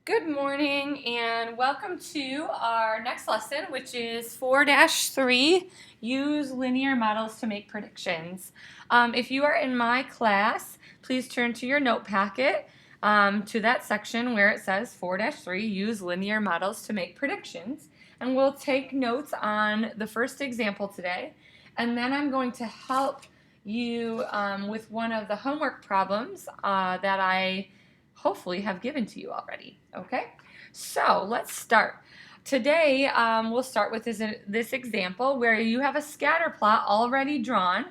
Good morning and welcome to our next lesson, which is 4-3, use linear models to make predictions. If you are in my class, please turn to your note packet to that section where it says 4-3, use linear models to make predictions. And we'll take notes on the first example today. And then I'm going to help you with one of the homework problems that I hopefully have given to you already. Okay, so let's start. Today we'll start with this example where you have a scatter plot already drawn,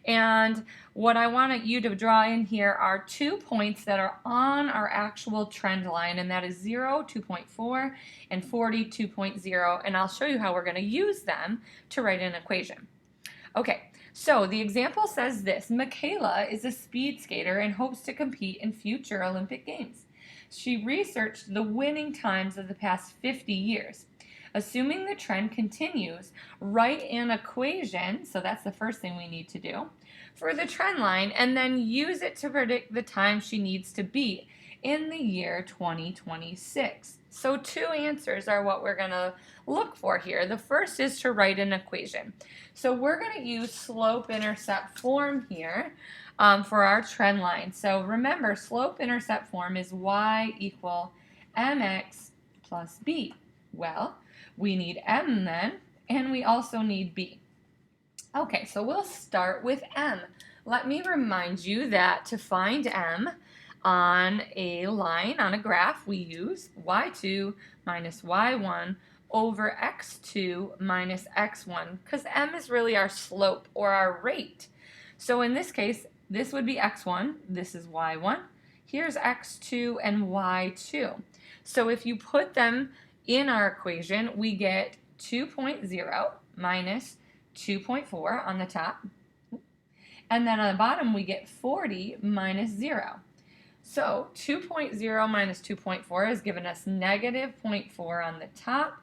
and what I want you to draw in here are 2 points that are on our actual trend line, and that is 0, 2.4, and 40, 2.0, and I'll show you how we're going to use them to write an equation. Okay, so the example says this: Michaela is a speed skater and hopes to compete in future Olympic Games. She researched the winning times of the past 50 years. Assuming the trend continues, write an equation, so that's the first thing we need to do, for the trend line, and then use it to predict the time she needs to be in the year 2026. So 2 answers are what we're going to look for here. The first is to write an equation. So we're going to use slope-intercept form here for our trend line. So remember, slope-intercept form is y equal mx plus b. Well, we need m then, and we also need b. Okay, so we'll start with m. Let me remind you that to find m on a line, on a graph, we use y2 minus y1 over x2 minus x1, because m is really our slope or our rate. So in this case, this would be x1, this is y1, here's x2 and y2. So if you put them in our equation, we get 2.0 minus 2.4 on the top, and then on the bottom we get 40 minus 0. So 2.0 minus 2.4 has given us negative 0.4 on the top,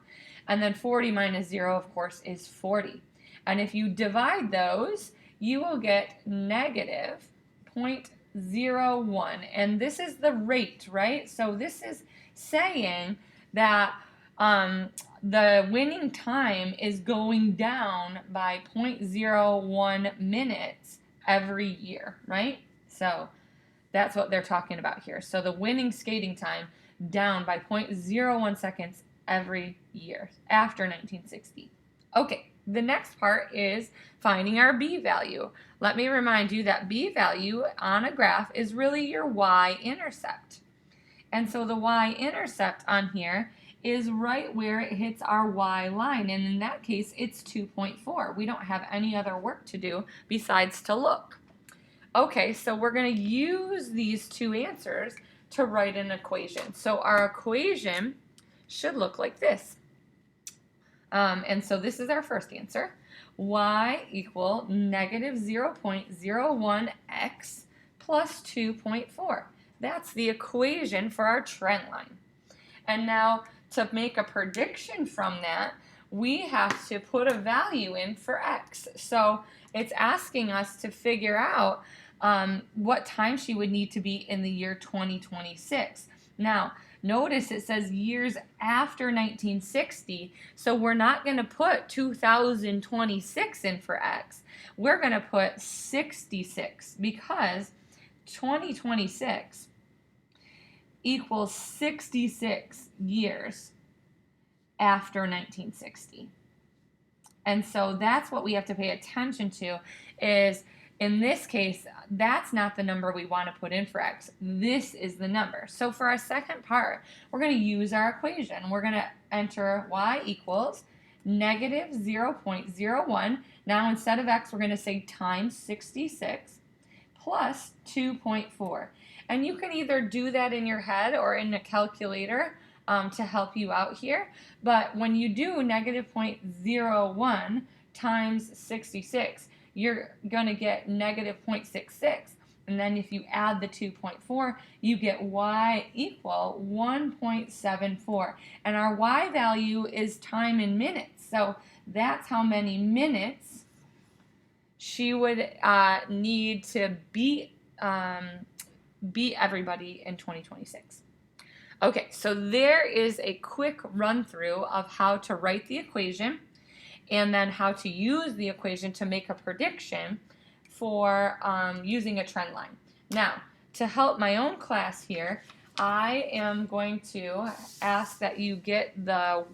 and then 40 minus 0, of course, is 40. And if you divide those, you will get negative 0.01, and this is the rate, right? So this is saying that the winning time is going down by 0.01 minutes every year, right? So that's what they're talking about here. So the winning skating time down by 0.01 seconds every year after 1960. Okay, the next part is finding our b value. Let me remind you that b value on a graph is really your y-intercept. And so the y-intercept on here is right where it hits our y line, and in that case it's 2.4. We don't have any other work to do besides to look. Okay, so we're going to use these 2 answers to write an equation. So our equation should look like this. And so this is our first answer. Y equal negative 0.01x plus 2.4. That's the equation for our trend line. And now to make a prediction from that, we have to put a value in for x. So it's asking us to figure out what time she would need to be in the year 2026. Now, notice it says years after 1960, so we're not going to put 2026 in for x. We're going to put 66 because 2026 equals 66 years after 1960. And so that's what we have to pay attention to is, in this case, that's not the number we want to put in for x. This is the number. So for our second part, we're going to use our equation. We're going to enter y equals negative 0.01. Now instead of x, we're going to say times 66 plus 2.4. And you can either do that in your head or in a calculator to help you out here. But when you do negative 0.01 times 66, you're going to get negative 0.66. And then if you add the 2.4, you get y equal 1.74. And our y value is time in minutes. So that's how many minutes she would need to beat everybody in 2026. Okay, so there is a quick run through of how to write the equation and then how to use the equation to make a prediction for using a trend line. Now, to help my own class here, I am going to ask that you get the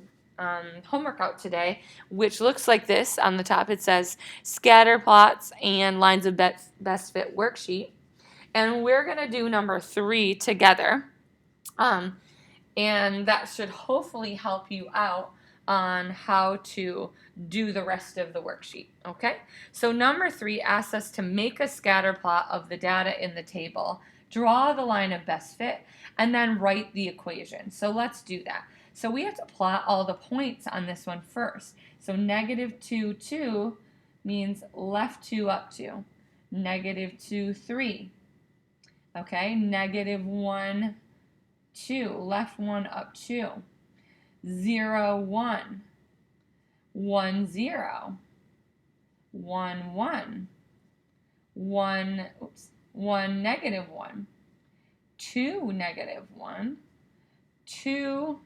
homework out today, which looks like this on the top. It says scatter plots and lines of best fit worksheet. And we're going to do number 3 together. And that should hopefully help you out on how to do the rest of the worksheet, okay? So number 3 asks us to make a scatter plot of the data in the table, draw the line of best fit, and then write the equation. So let's do that. So we have to plot all the points on this one first. So negative 2, 2 means left 2 up 2. Negative 2, 3. Okay, negative 1, 2, left 1 up 2. 0, 1. 1, 0. 1, 1. 1, negative 1. 2, negative 1. 2,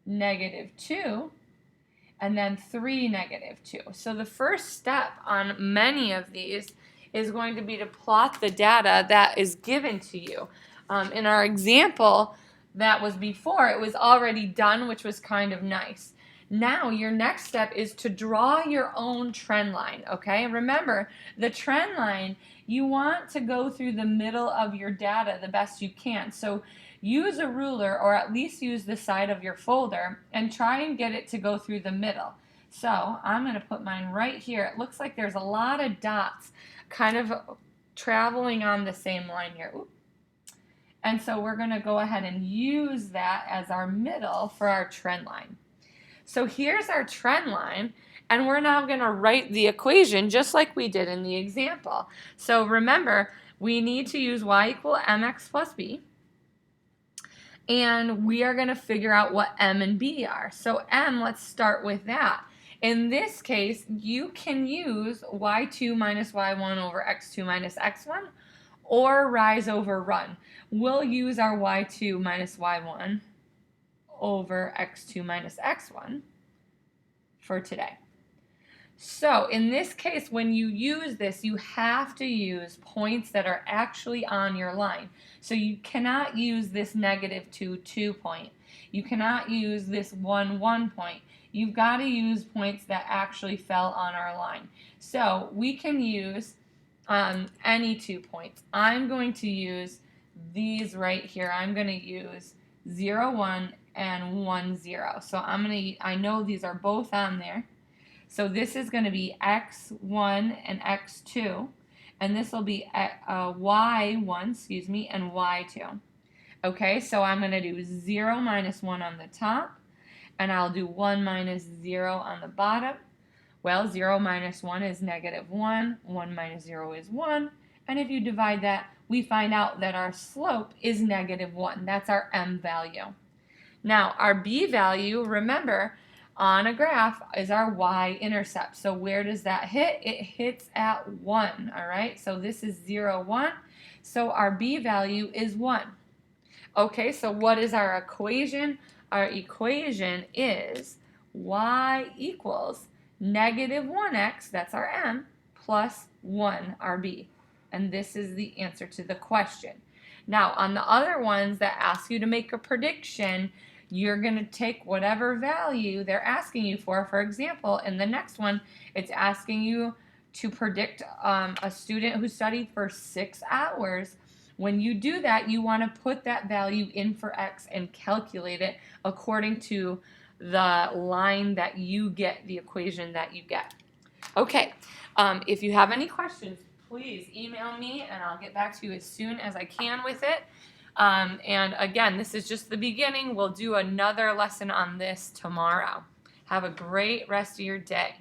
negative 2. And then 3, negative 2. So the first step on many of these is going to be to plot the data that is given to you. In our example that was before, it was already done, which was kind of nice. Now your next step is to draw your own trend line, okay? And remember, the trend line, you want to go through the middle of your data the best you can. So use a ruler, or at least use the side of your folder, and try and get it to go through the middle. So I'm going to put mine right here. It looks like there's a lot of dots kind of traveling on the same line here. Oops. And so we're going to go ahead and use that as our middle for our trend line. So here's our trend line, and we're now going to write the equation just like we did in the example. So remember, we need to use y equal mx plus b, and we are going to figure out what m and b are. So m, let's start with that. In this case, you can use y2 minus y1 over x2 minus x1, or rise over run. We'll use our y2 minus y1 over x2 minus x1 for today. So in this case, when you use this, you have to use points that are actually on your line. So you cannot use this negative 2, 2 point. You cannot use this 1, 1 point. You've got to use points that actually fell on our line. So we can use any 2 points. I'm going to use these right here. I'm going to use 0, 1 and 1, 0. So I know these are both on there. So this is going to be x1 and x2, and this will be y1, and y2. Okay, so I'm going to do 0 minus 1 on the top, and I'll do 1 minus 0 on the bottom. Well, 0 minus 1 is negative 1, 1 minus 0 is 1, and if you divide that, we find out that our slope is negative 1. That's our m value. Now, our b value, remember, on a graph is our y-intercept. So where does that hit? It hits at 1, all right? So this is 0, 1. So our b value is 1. Okay, so what is our equation? Our equation is y equals negative 1x, that's our m, plus 1, our b. And this is the answer to the question. Now, on the other ones that ask you to make a prediction, you're going to take whatever value they're asking you for. For example, in the next one, it's asking you to predict a student who studied for 6 hours. When you do that, you want to put that value in for x and calculate it according to the line that you get, the equation that you get. Okay, if you have any questions, please email me and I'll get back to you as soon as I can with it. And again, this is just the beginning. We'll do another lesson on this tomorrow. Have a great rest of your day.